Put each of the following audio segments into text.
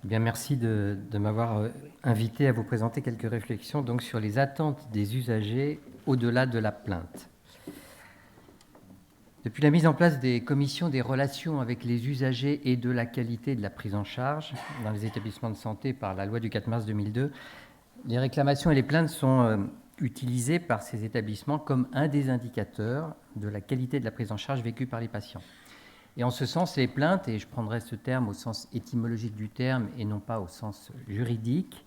Bien, merci de m'avoir invité à vous présenter quelques réflexions donc, sur les attentes des usagers au-delà de la plainte. Depuis la mise en place des commissions des relations avec les usagers et de la qualité de la prise en charge dans les établissements de santé par la loi du 4 mars 2002, les réclamations et les plaintes sont utilisées par ces établissements comme un des indicateurs de la qualité de la prise en charge vécue par les patients. Et en ce sens, les plaintes, et je prendrai ce terme au sens étymologique du terme et non pas au sens juridique,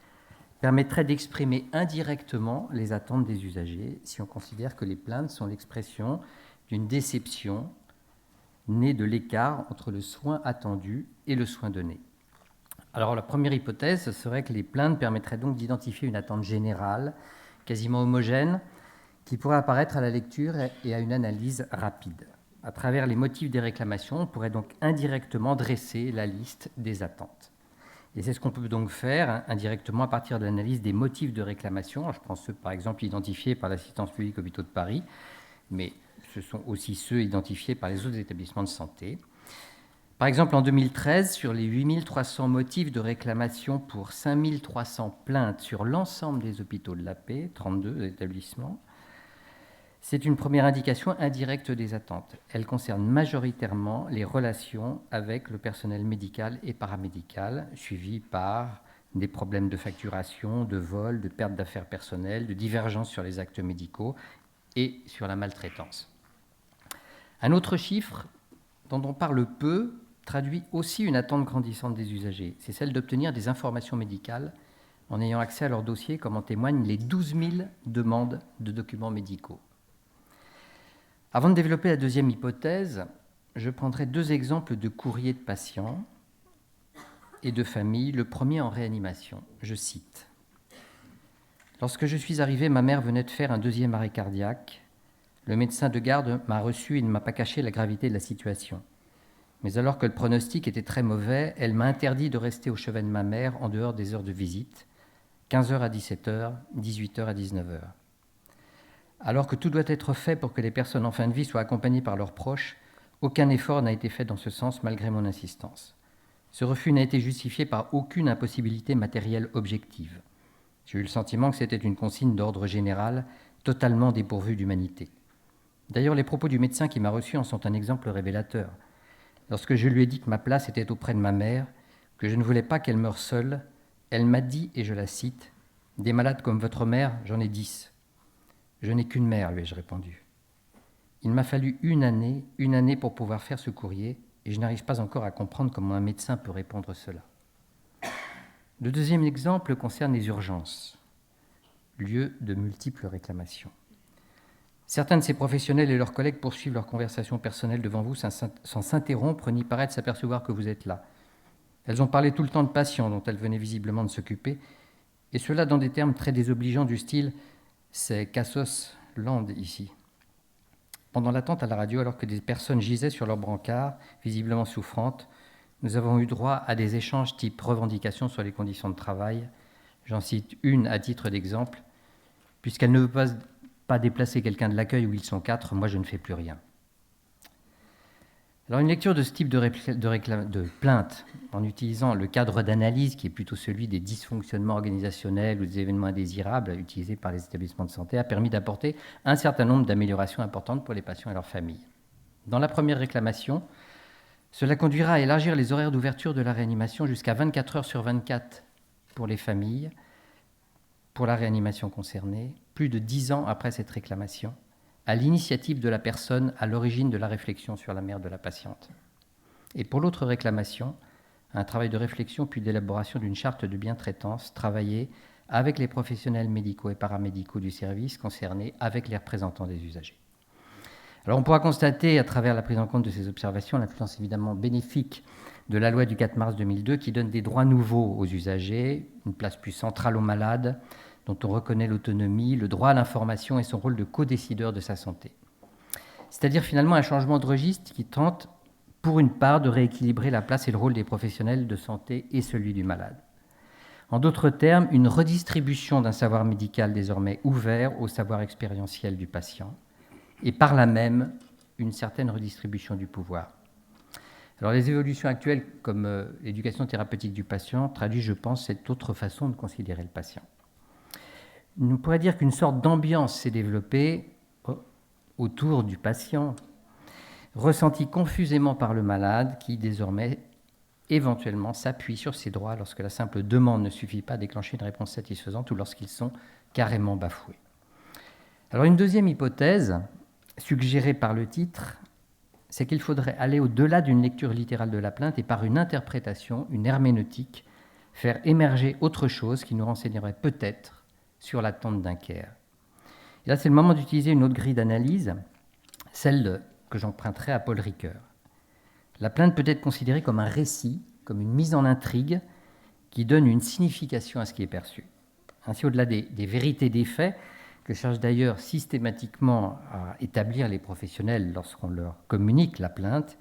permettraient d'exprimer indirectement les attentes des usagers si on considère que les plaintes sont l'expression d'une déception née de l'écart entre le soin attendu et le soin donné. Alors la première hypothèse serait que les plaintes permettraient donc d'identifier une attente générale, quasiment homogène, qui pourrait apparaître à la lecture et à une analyse rapide. À travers les motifs des réclamations, on pourrait donc indirectement dresser la liste des attentes. Et c'est ce qu'on peut donc faire indirectement à partir de l'analyse des motifs de réclamation. Je prends ceux, par exemple, identifiés par l'Assistance publique Hôpitaux de Paris, mais ce sont aussi ceux identifiés par les autres établissements de santé. Par exemple, en 2013, sur les 8300 motifs de réclamation pour 5300 plaintes sur l'ensemble des hôpitaux de la paix, 32 établissements, c'est une première indication indirecte des attentes. Elle concerne majoritairement les relations avec le personnel médical et paramédical, suivies par des problèmes de facturation, de vol, de perte d'affaires personnelles, de divergences sur les actes médicaux et sur la maltraitance. Un autre chiffre dont on parle peu traduit aussi une attente grandissante des usagers. C'est celle d'obtenir des informations médicales en ayant accès à leur dossier, comme en témoignent les 12 000 demandes de documents médicaux. Avant de développer la deuxième hypothèse, je prendrai deux exemples de courriers de patients et de familles. Le premier en réanimation. Je cite. « Lorsque je suis arrivé, ma mère venait de faire un deuxième arrêt cardiaque. Le médecin de garde m'a reçu et ne m'a pas caché la gravité de la situation. Mais alors que le pronostic était très mauvais, elle m'a interdit de rester au chevet de ma mère en dehors des heures de visite, 15h à 17h, 18h à 19h. Alors que tout doit être fait pour que les personnes en fin de vie soient accompagnées par leurs proches, aucun effort n'a été fait dans ce sens malgré mon insistance. Ce refus n'a été justifié par aucune impossibilité matérielle objective. J'ai eu le sentiment que c'était une consigne d'ordre général, totalement dépourvue d'humanité. D'ailleurs, les propos du médecin qui m'a reçu en sont un exemple révélateur. Lorsque je lui ai dit que ma place était auprès de ma mère, que je ne voulais pas qu'elle meure seule, elle m'a dit, et je la cite, « Des malades comme votre mère, j'en ai 10. » « Je n'ai qu'une mère, lui ai-je répondu. Il m'a fallu une année pour pouvoir faire ce courrier, et je n'arrive pas encore à comprendre comment un médecin peut répondre cela. Le deuxième exemple concerne les urgences, lieu de multiples réclamations. Certains de ces professionnels et leurs collègues poursuivent leur conversation personnelle devant vous sans s'interrompre ni paraître s'apercevoir que vous êtes là. Elles ont parlé tout le temps de patients dont elles venaient visiblement de s'occuper, et cela dans des termes très désobligeants du style « c'est Cassos Land ici ». Pendant l'attente à la radio, alors que des personnes gisaient sur leur brancard, visiblement souffrantes, nous avons eu droit à des échanges type revendications sur les conditions de travail. J'en cite une à titre d'exemple. « Puisqu'elle ne veut pas déplacer quelqu'un de l'accueil où ils sont 4, moi je ne fais plus rien. » Alors une lecture de ce type de plainte, en utilisant le cadre d'analyse qui est plutôt celui des dysfonctionnements organisationnels ou des événements indésirables utilisés par les établissements de santé, a permis d'apporter un certain nombre d'améliorations importantes pour les patients et leurs familles. Dans la première réclamation, cela conduira à élargir les horaires d'ouverture de la réanimation jusqu'à 24 heures sur 24 pour les familles, pour la réanimation concernée, plus de 10 ans après cette réclamation, à l'initiative de la personne à l'origine de la réflexion sur la mère de la patiente. Et pour l'autre réclamation, un travail de réflexion puis d'élaboration d'une charte de bientraitance travaillée avec les professionnels médicaux et paramédicaux du service concernés, avec les représentants des usagers. Alors on pourra constater, à travers la prise en compte de ces observations, l'influence évidemment bénéfique de la loi du 4 mars 2002 qui donne des droits nouveaux aux usagers, une place plus centrale aux malades, dont on reconnaît l'autonomie, le droit à l'information et son rôle de co-décideur de sa santé. C'est-à-dire finalement un changement de registre qui tente, pour une part, de rééquilibrer la place et le rôle des professionnels de santé et celui du malade. En d'autres termes, une redistribution d'un savoir médical désormais ouvert au savoir expérientiel du patient, et par là même une certaine redistribution du pouvoir. Alors les évolutions actuelles, comme l'éducation thérapeutique du patient, traduisent, je pense, cette autre façon de considérer le patient. On pourrait dire qu'une sorte d'ambiance s'est développée autour du patient, ressentie confusément par le malade, qui désormais, éventuellement, s'appuie sur ses droits lorsque la simple demande ne suffit pas à déclencher une réponse satisfaisante ou lorsqu'ils sont carrément bafoués. Alors une deuxième hypothèse, suggérée par le titre, c'est qu'il faudrait aller au-delà d'une lecture littérale de la plainte et par une interprétation, une herméneutique, faire émerger autre chose qui nous renseignerait peut-être sur l'attente d'un care. Et là, c'est le moment d'utiliser une autre grille d'analyse, celle que j'emprunterai à Paul Ricoeur. La plainte peut être considérée comme un récit, comme une mise en intrigue qui donne une signification à ce qui est perçu. Ainsi, au-delà des vérités des faits, que cherchent d'ailleurs systématiquement à établir les professionnels lorsqu'on leur communique la plainte,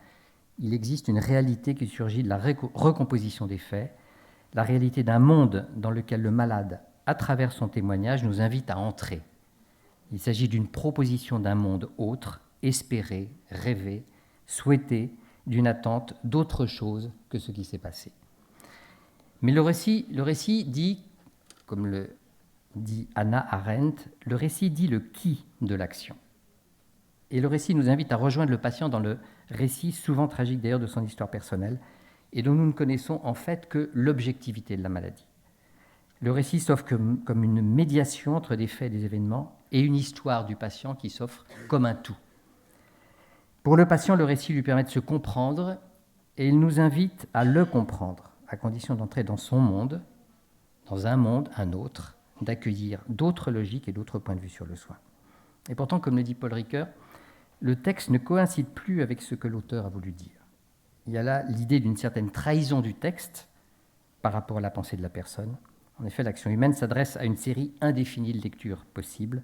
il existe une réalité qui surgit de la recomposition des faits, la réalité d'un monde dans lequel le malade, à travers son témoignage, nous invite à entrer. Il s'agit d'une proposition d'un monde autre, espéré, rêvé, souhaité, d'une attente d'autre chose que ce qui s'est passé. Mais le récit dit, comme le dit Hannah Arendt, le récit dit le qui de l'action. Et le récit nous invite à rejoindre le patient dans le récit, souvent tragique d'ailleurs, de son histoire personnelle, et dont nous ne connaissons en fait que l'objectivité de la maladie. Le récit s'offre comme une médiation entre des faits et des événements, et une histoire du patient qui s'offre comme un tout. Pour le patient, le récit lui permet de se comprendre, et il nous invite à le comprendre, à condition d'entrer dans son monde, dans un monde, un autre, d'accueillir d'autres logiques et d'autres points de vue sur le soin. Et pourtant, comme le dit Paul Ricoeur, le texte ne coïncide plus avec ce que l'auteur a voulu dire. Il y a là l'idée d'une certaine trahison du texte par rapport à la pensée de la personne. En effet, l'action humaine s'adresse à une série indéfinie de lectures possibles.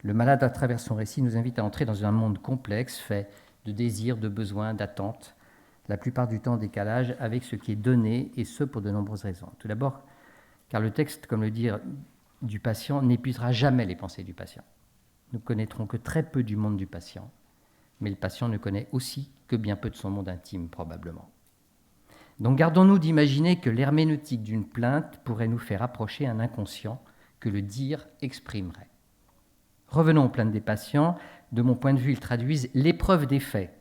Le malade, à travers son récit, nous invite à entrer dans un monde complexe, fait de désirs, de besoins, d'attentes, la plupart du temps en décalage avec ce qui est donné, et ce pour de nombreuses raisons. Tout d'abord, car le texte, comme le dit du patient, n'épuisera jamais les pensées du patient. Nous connaîtrons que très peu du monde du patient, mais le patient ne connaît aussi que bien peu de son monde intime, probablement. Donc gardons-nous d'imaginer que l'herméneutique d'une plainte pourrait nous faire approcher un inconscient que le dire exprimerait. Revenons aux plaintes des patients. De mon point de vue, ils traduisent l'épreuve des faits,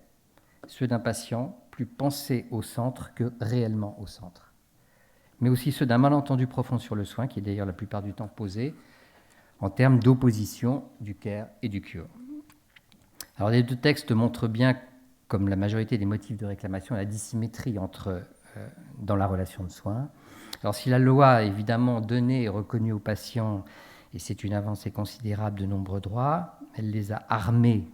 ceux d'un patient plus pensé au centre que réellement au centre, mais aussi ceux d'un malentendu profond sur le soin, qui est d'ailleurs la plupart du temps posé en termes d'opposition du care et du cure. Alors les deux textes montrent bien, comme la majorité des motifs de réclamation, la dissymétrie dans la relation de soins. Alors si la loi a évidemment donné et reconnu aux patients, et c'est une avancée considérable, de nombreux droits, elle les a armés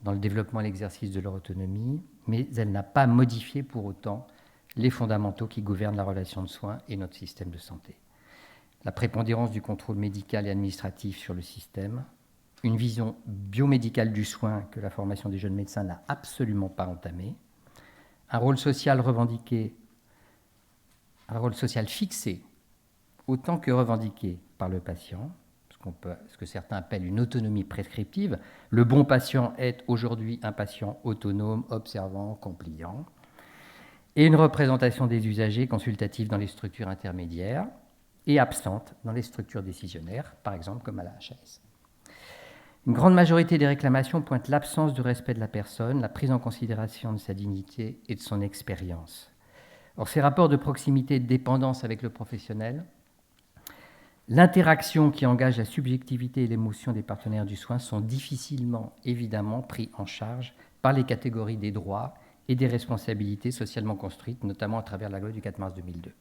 dans le développement et l'exercice de leur autonomie, mais elle n'a pas modifié pour autant les fondamentaux qui gouvernent la relation de soins et notre système de santé. La prépondérance du contrôle médical et administratif sur le système, une vision biomédicale du soin que la formation des jeunes médecins n'a absolument pas entamée, un rôle social revendiqué, un rôle social fixé autant que revendiqué par le patient, ce que certains appellent une autonomie prescriptive. Le bon patient est aujourd'hui un patient autonome, observant, compliant, et une représentation des usagers consultative dans les structures intermédiaires et absente dans les structures décisionnaires, par exemple comme à la HAS. Une grande majorité des réclamations pointent l'absence de respect de la personne, la prise en considération de sa dignité et de son expérience. Or, ces rapports de proximité et de dépendance avec le professionnel, l'interaction qui engage la subjectivité et l'émotion des partenaires du soin sont difficilement, évidemment, pris en charge par les catégories des droits et des responsabilités socialement construites, notamment à travers la loi du 4 mars 2002.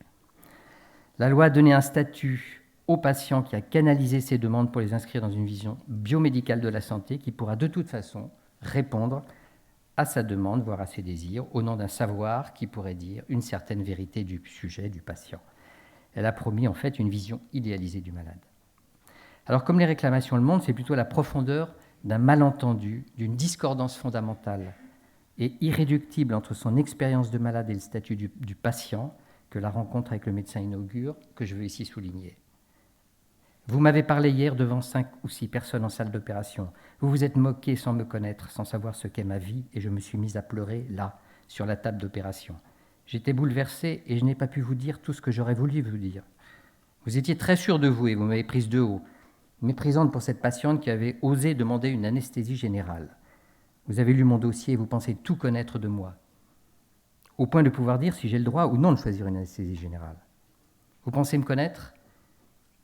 La loi a donné un statut au patient qui a canalisé ses demandes pour les inscrire dans une vision biomédicale de la santé qui pourra de toute façon répondre à sa demande, voire à ses désirs, au nom d'un savoir qui pourrait dire une certaine vérité du sujet, du patient. Elle a promis en fait une vision idéalisée du malade. Alors comme les réclamations le montrent, c'est plutôt la profondeur d'un malentendu, d'une discordance fondamentale et irréductible entre son expérience de malade et le statut du patient que la rencontre avec le médecin inaugure, que je veux ici souligner. Vous m'avez parlé hier devant 5 ou 6 personnes en salle d'opération. Vous vous êtes moqué sans me connaître, sans savoir ce qu'est ma vie, et je me suis mise à pleurer là, sur la table d'opération. J'étais bouleversé et je n'ai pas pu vous dire tout ce que j'aurais voulu vous dire. Vous étiez très sûr de vous et vous m'avez prise de haut, méprisante pour cette patiente qui avait osé demander une anesthésie générale. Vous avez lu mon dossier et vous pensez tout connaître de moi, au point de pouvoir dire si j'ai le droit ou non de choisir une anesthésie générale. Vous pensez me connaître ?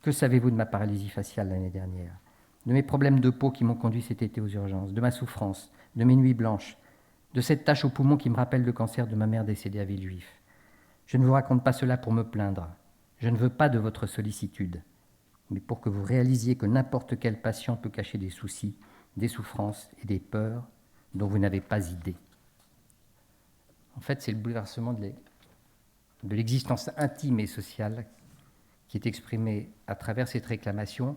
Que savez-vous de ma paralysie faciale l'année dernière ? De mes problèmes de peau qui m'ont conduit cet été aux urgences, de ma souffrance, de mes nuits blanches, de cette tache au poumon qui me rappelle le cancer de ma mère décédée à Villejuif. Je ne vous raconte pas cela pour me plaindre. Je ne veux pas de votre sollicitude, mais pour que vous réalisiez que n'importe quel patient peut cacher des soucis, des souffrances et des peurs dont vous n'avez pas idée. En fait, c'est le bouleversement de l'existence intime et sociale qui est exprimé à travers cette réclamation.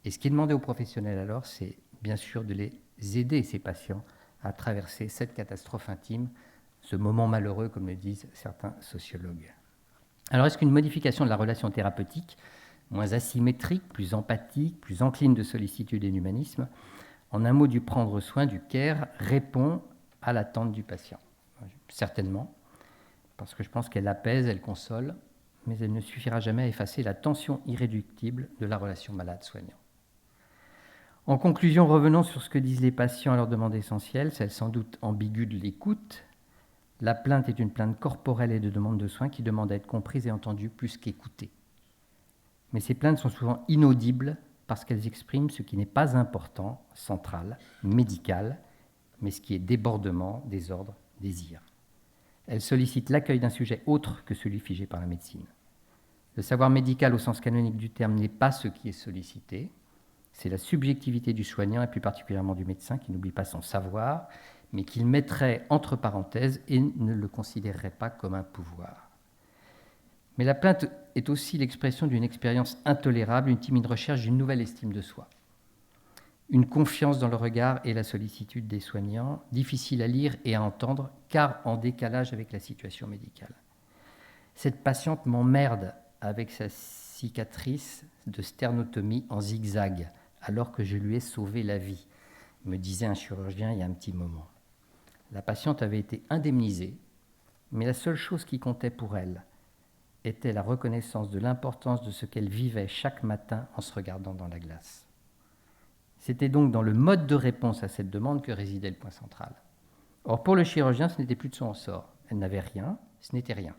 Et ce qui est demandé aux professionnels alors, c'est bien sûr de les aider, ces patients, à traverser cette catastrophe intime, ce moment malheureux, comme le disent certains sociologues. Alors, est-ce qu'une modification de la relation thérapeutique, moins asymétrique, plus empathique, plus encline de sollicitude et d'humanisme, en un mot du prendre soin, du care, répond à l'attente du patient ? Certainement, parce que je pense qu'elle apaise, elle console, mais elle ne suffira jamais à effacer la tension irréductible de la relation malade-soignant. En conclusion, revenons sur ce que disent les patients à leur demande essentielle, celle sans doute ambiguë de l'écoute. La plainte est une plainte corporelle et de demande de soins qui demande à être comprise et entendue plus qu'écoutée. Mais ces plaintes sont souvent inaudibles parce qu'elles expriment ce qui n'est pas important, central, médical, mais ce qui est débordement, désordre, désir. Elles sollicitent l'accueil d'un sujet autre que celui figé par la médecine. Le savoir médical au sens canonique du terme n'est pas ce qui est sollicité, c'est la subjectivité du soignant et plus particulièrement du médecin qui n'oublie pas son savoir, mais qu'il mettrait entre parenthèses et ne le considérerait pas comme un pouvoir. Mais la plainte est aussi l'expression d'une expérience intolérable, une timide recherche d'une nouvelle estime de soi. Une confiance dans le regard et la sollicitude des soignants, difficile à lire et à entendre, car en décalage avec la situation médicale. Cette patiente m'emmerde avec sa cicatrice de sternotomie en zigzag, alors que je lui ai sauvé la vie, me disait un chirurgien il y a un petit moment. La patiente avait été indemnisée, mais la seule chose qui comptait pour elle était la reconnaissance de l'importance de ce qu'elle vivait chaque matin en se regardant dans la glace. C'était donc dans le mode de réponse à cette demande que résidait le point central. Or, pour le chirurgien, ce n'était plus de son ressort. Elle n'avait rien, ce n'était rien.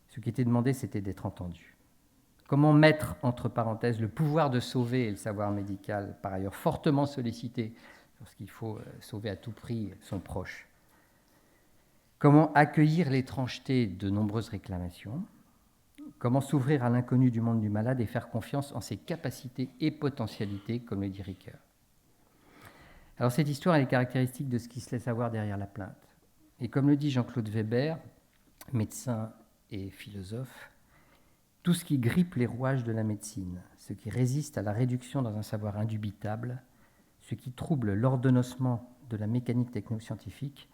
Ce qui était demandé, c'était d'être entendu. Comment mettre entre parenthèses le pouvoir de sauver et le savoir médical, par ailleurs fortement sollicité lorsqu'il faut sauver à tout prix son proche ? Comment accueillir l'étrangeté de nombreuses réclamations ? Comment s'ouvrir à l'inconnu du monde du malade et faire confiance en ses capacités et potentialités, comme le dit Ricoeur. Alors cette histoire elle est caractéristique de ce qui se laisse avoir derrière la plainte. Et comme le dit Jean-Claude Weber, médecin et philosophe, tout ce qui grippe les rouages de la médecine, ce qui résiste à la réduction dans un savoir indubitable, ce qui trouble l'ordonnancement de la mécanique technoscientifique,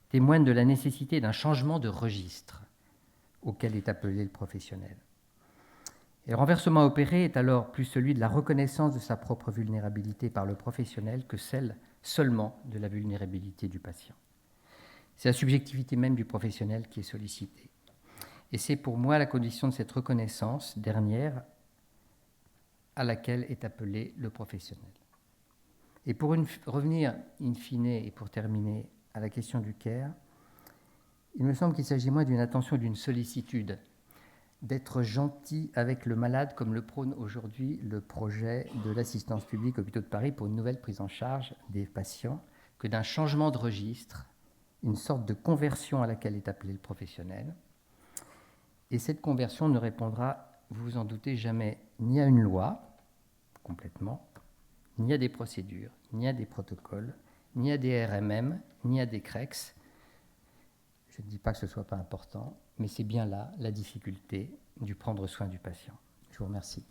témoigne de la nécessité d'un changement de registre auquel est appelé le professionnel. Et le renversement opéré est alors plus celui de la reconnaissance de sa propre vulnérabilité par le professionnel que celle seulement de la vulnérabilité du patient. C'est la subjectivité même du professionnel qui est sollicitée. Et c'est pour moi la condition de cette reconnaissance dernière à laquelle est appelé le professionnel. Et pour revenir in fine et pour terminer à la question du care, il me semble qu'il s'agit moins d'une attention, d'une sollicitude, d'être gentil avec le malade, comme le prône aujourd'hui le projet de l'assistance publique Hôpitaux de Paris pour une nouvelle prise en charge des patients, que d'un changement de registre, une sorte de conversion à laquelle est appelé le professionnel. Et cette conversion ne répondra, vous vous en doutez, jamais ni à une loi, complètement, ni à des procédures, ni à des protocoles, ni à des RMM, ni à des CREX. Je ne dis pas que ce ne soit pas important, mais c'est bien là la difficulté du prendre soin du patient. Je vous remercie.